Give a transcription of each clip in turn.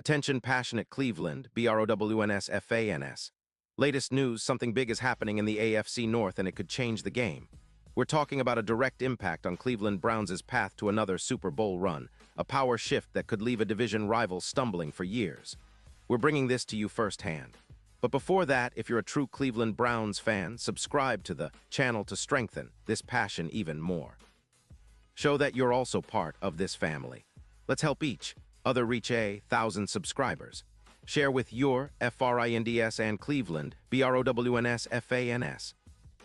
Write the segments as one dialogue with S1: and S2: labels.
S1: Attention passionate Cleveland, BROWNSFANS. Latest news, something big is happening in the AFC North and it could change the game. We're talking about a direct impact on Cleveland Browns' path to another Super Bowl run, a power shift that could leave a division rival stumbling for years. We're bringing this to you firsthand. But before that, if you're a true Cleveland Browns fan, subscribe to the channel to strengthen this passion even more. Show that you're also part of this family. Let's help each other reach 1,000 subscribers. Share with your FRINDS and Cleveland, BROWNSFANS.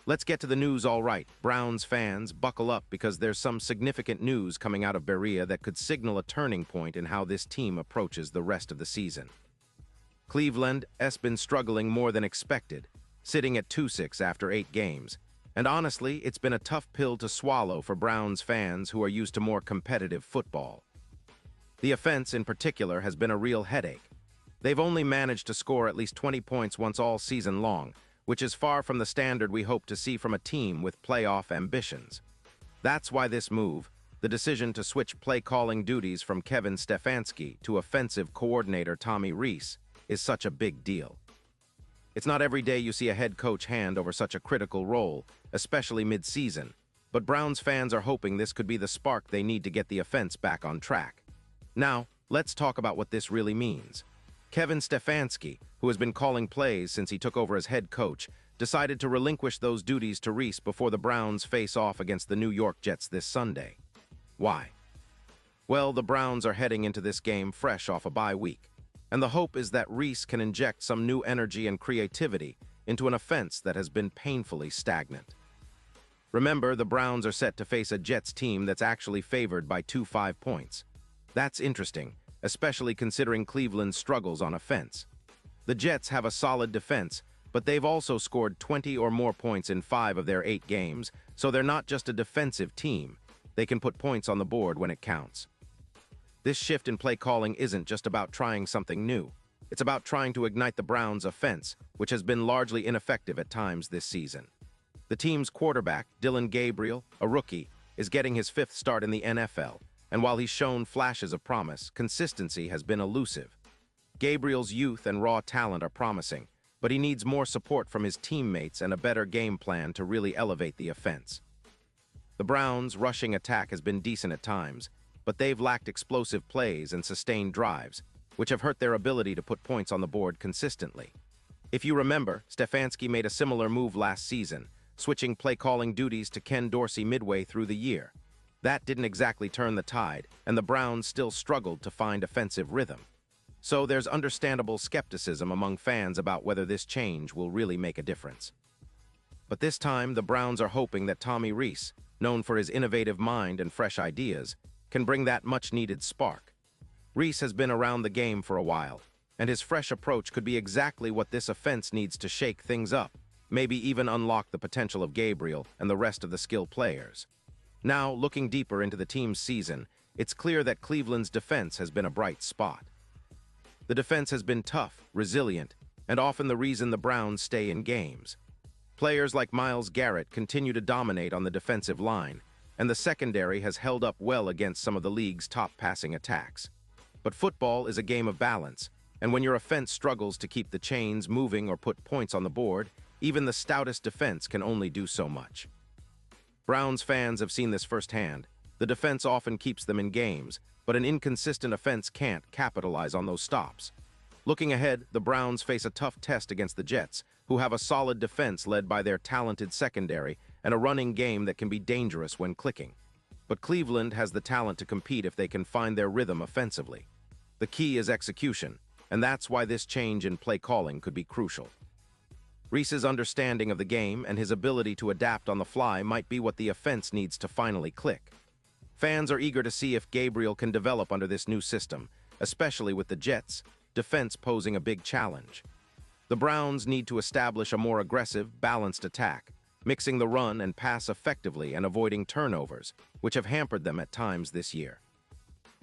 S1: Let's get to the news. All right, Browns fans, buckle up because there's some significant news coming out of Berea that could signal a turning point in how this team approaches the rest of the season. Cleveland has been struggling more than expected, sitting at 2-6 after 8 games. And honestly, it's been a tough pill to swallow for Browns fans who are used to more competitive football. The offense, in particular, has been a real headache. They've only managed to score at least 20 points once all season long, which is far from the standard we hope to see from a team with playoff ambitions. That's why this move, the decision to switch play-calling duties from Kevin Stefanski to offensive coordinator Tommy Rees, is such a big deal. It's not every day you see a head coach hand over such a critical role, especially mid-season, but Browns fans are hoping this could be the spark they need to get the offense back on track. Now, let's talk about what this really means. Kevin Stefanski, who has been calling plays since he took over as head coach, decided to relinquish those duties to Rees before the Browns face off against the New York Jets this Sunday. Why? Well, the Browns are heading into this game fresh off a bye week, and the hope is that Rees can inject some new energy and creativity into an offense that has been painfully stagnant. Remember, the Browns are set to face a Jets team that's actually favored by 5 points. That's interesting, especially considering Cleveland's struggles on offense. The Jets have a solid defense, but they've also scored 20 or more points in 5 of their 8 games, so they're not just a defensive team. They can put points on the board when it counts. This shift in play calling isn't just about trying something new. It's about trying to ignite the Browns' offense, which has been largely ineffective at times this season. The team's quarterback, Dillon Gabriel, a rookie, is getting his 5th start in the NFL, and while he's shown flashes of promise, consistency has been elusive. Gabriel's youth and raw talent are promising, but he needs more support from his teammates and a better game plan to really elevate the offense. The Browns' rushing attack has been decent at times, but they've lacked explosive plays and sustained drives, which have hurt their ability to put points on the board consistently. If you remember, Stefanski made a similar move last season, switching play-calling duties to Ken Dorsey midway through the year. That didn't exactly turn the tide, and the Browns still struggled to find offensive rhythm. So there's understandable skepticism among fans about whether this change will really make a difference. But this time, the Browns are hoping that Tommy Rees, known for his innovative mind and fresh ideas, can bring that much-needed spark. Rees has been around the game for a while, and his fresh approach could be exactly what this offense needs to shake things up, maybe even unlock the potential of Gabriel and the rest of the skilled players. Now, looking deeper into the team's season, it's clear that Cleveland's defense has been a bright spot. The defense has been tough, resilient, and often the reason the Browns stay in games. Players like Myles Garrett continue to dominate on the defensive line, and the secondary has held up well against some of the league's top passing attacks. But football is a game of balance, and when your offense struggles to keep the chains moving or put points on the board, even the stoutest defense can only do so much. Browns fans have seen this firsthand. The defense often keeps them in games, but an inconsistent offense can't capitalize on those stops. Looking ahead, the Browns face a tough test against the Jets, who have a solid defense led by their talented secondary and a running game that can be dangerous when clicking. But Cleveland has the talent to compete if they can find their rhythm offensively. The key is execution, and that's why this change in play calling could be crucial. Rees's understanding of the game and his ability to adapt on the fly might be what the offense needs to finally click. Fans are eager to see if Gabriel can develop under this new system, especially with the Jets' defense posing a big challenge. The Browns need to establish a more aggressive, balanced attack, mixing the run and pass effectively and avoiding turnovers, which have hampered them at times this year.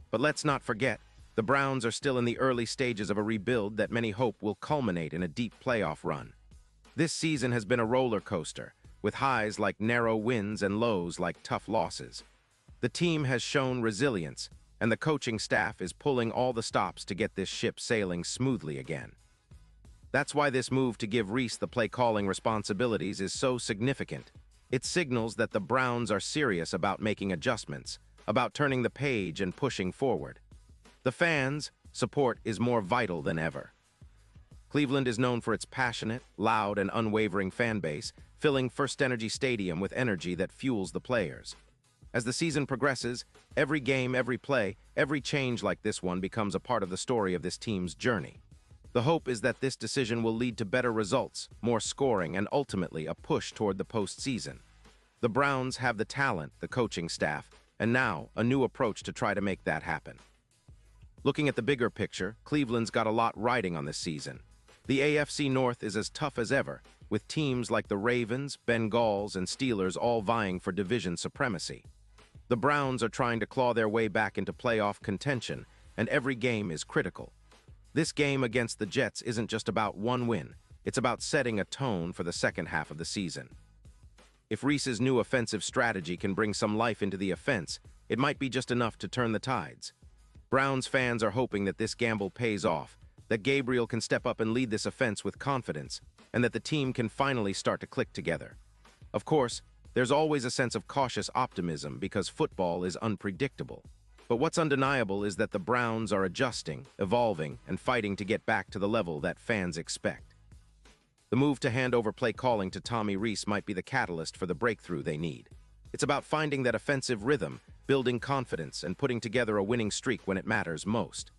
S1: But let's not forget, the Browns are still in the early stages of a rebuild that many hope will culminate in a deep playoff run. This season has been a roller coaster, with highs like narrow wins and lows like tough losses. The team has shown resilience, and the coaching staff is pulling all the stops to get this ship sailing smoothly again. That's why this move to give Reese the play-calling responsibilities is so significant. It signals that the Browns are serious about making adjustments, about turning the page and pushing forward. The fans' support is more vital than ever. Cleveland is known for its passionate, loud, and unwavering fan base, filling First Energy Stadium with energy that fuels the players. As the season progresses, every game, every play, every change like this one becomes a part of the story of this team's journey. The hope is that this decision will lead to better results, more scoring, and ultimately a push toward the postseason. The Browns have the talent, the coaching staff, and now a new approach to try to make that happen. Looking at the bigger picture, Cleveland's got a lot riding on this season. The AFC North is as tough as ever, with teams like the Ravens, Bengals, and Steelers all vying for division supremacy. The Browns are trying to claw their way back into playoff contention, and every game is critical. This game against the Jets isn't just about one win, it's about setting a tone for the second half of the season. If Reese's new offensive strategy can bring some life into the offense, it might be just enough to turn the tides. Browns fans are hoping that this gamble pays off, that Gabriel can step up and lead this offense with confidence, and that the team can finally start to click together. Of course, there's always a sense of cautious optimism because football is unpredictable. But what's undeniable is that the Browns are adjusting, evolving, and fighting to get back to the level that fans expect. The move to hand over play calling to Tommy Reese might be the catalyst for the breakthrough they need. It's about finding that offensive rhythm, building confidence, and putting together a winning streak when it matters most.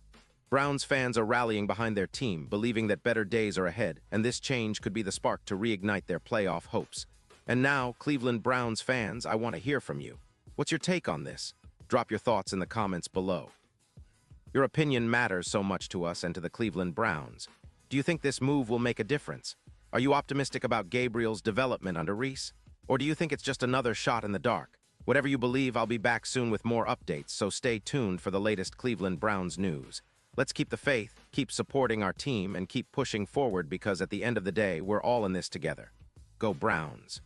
S1: Browns fans are rallying behind their team, believing that better days are ahead, and this change could be the spark to reignite their playoff hopes. And now, Cleveland Browns fans, I want to hear from you. What's your take on this? Drop your thoughts in the comments below. Your opinion matters so much to us and to the Cleveland Browns. Do you think this move will make a difference? Are you optimistic about Gabriel's development under Reese? Or do you think it's just another shot in the dark? Whatever you believe, I'll be back soon with more updates, so stay tuned for the latest Cleveland Browns news. Let's keep the faith, keep supporting our team, and keep pushing forward because at the end of the day, we're all in this together. Go Browns!